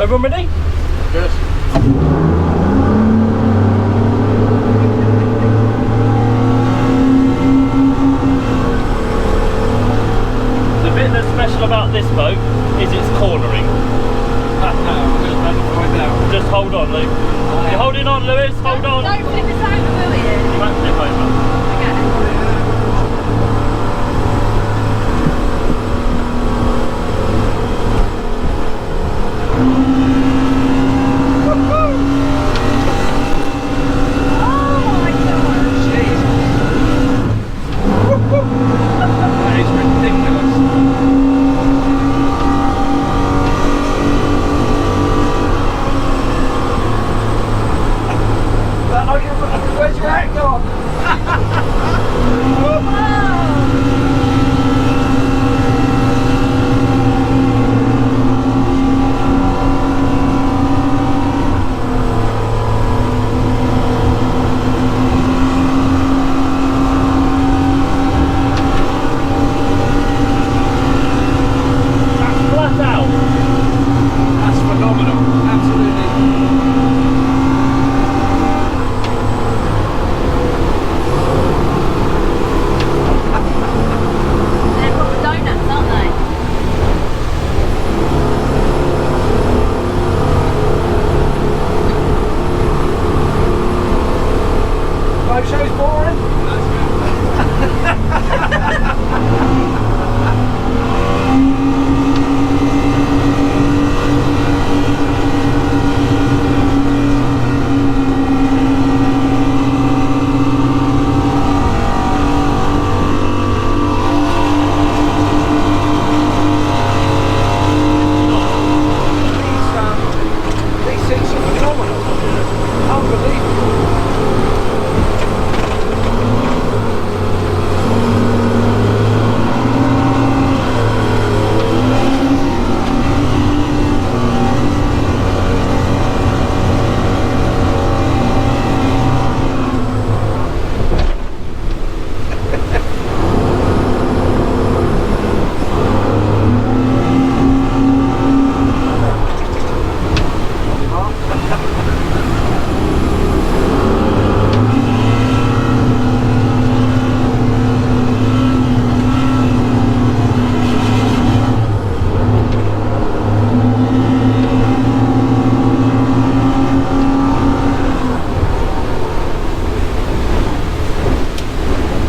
Everyone ready? Yes. The bit that's special about this boat is its cornering. Just hold on, Luke. You're holding on, Lewis. Hold on. Don't flip us over, will you? You won't flip over. Where's your hat gone? That's flat out. That's phenomenal. Absolutely. They're proper donuts, aren't they? Boat show's boring. These seats are phenomenal. Unbelievable.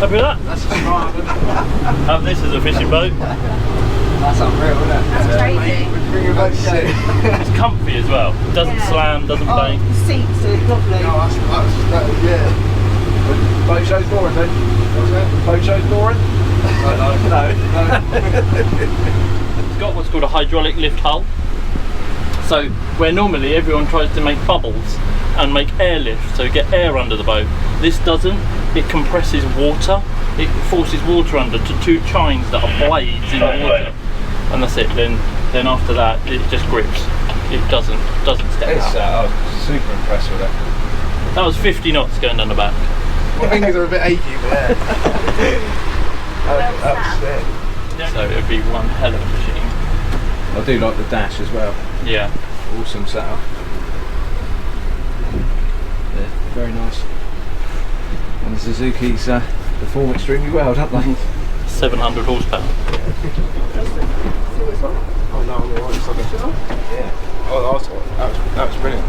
Happy with that? That's a smart one. Have this as a fishing boat. That's unreal, isn't it? That's crazy. Bring your boat to sit. It's comfy as well. Doesn't Yeah. slam, doesn't Oh, bang. the seats are lovely. No, yeah. Boat show's boring, then. What's that? Boat show's boring? No. It's got what's called a hydraulic lift hull. So where normally everyone tries to make bubbles and make airlift, so get air under the boat, this doesn't. It compresses water. It forces water under to two chines that are blades in the water, and that's it. Then after that, it just grips. It doesn't step It's, out. I was super impressed with it. That was 50 knots going down the back. My fingers are a bit achy, but yeah. That was sick. So it'd be one hell of a machine. I do like the dash as well. Yeah. Awesome setup. Yeah, very nice. And the Suzuki's perform extremely well, don't they? 700 horsepower. Oh no, I'm alright. Yeah. Oh, that was brilliant.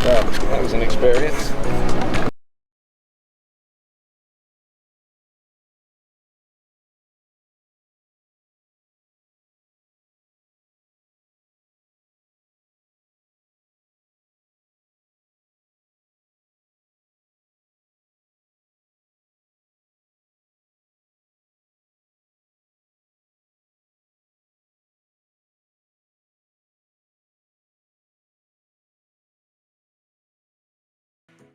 Well, that was an experience.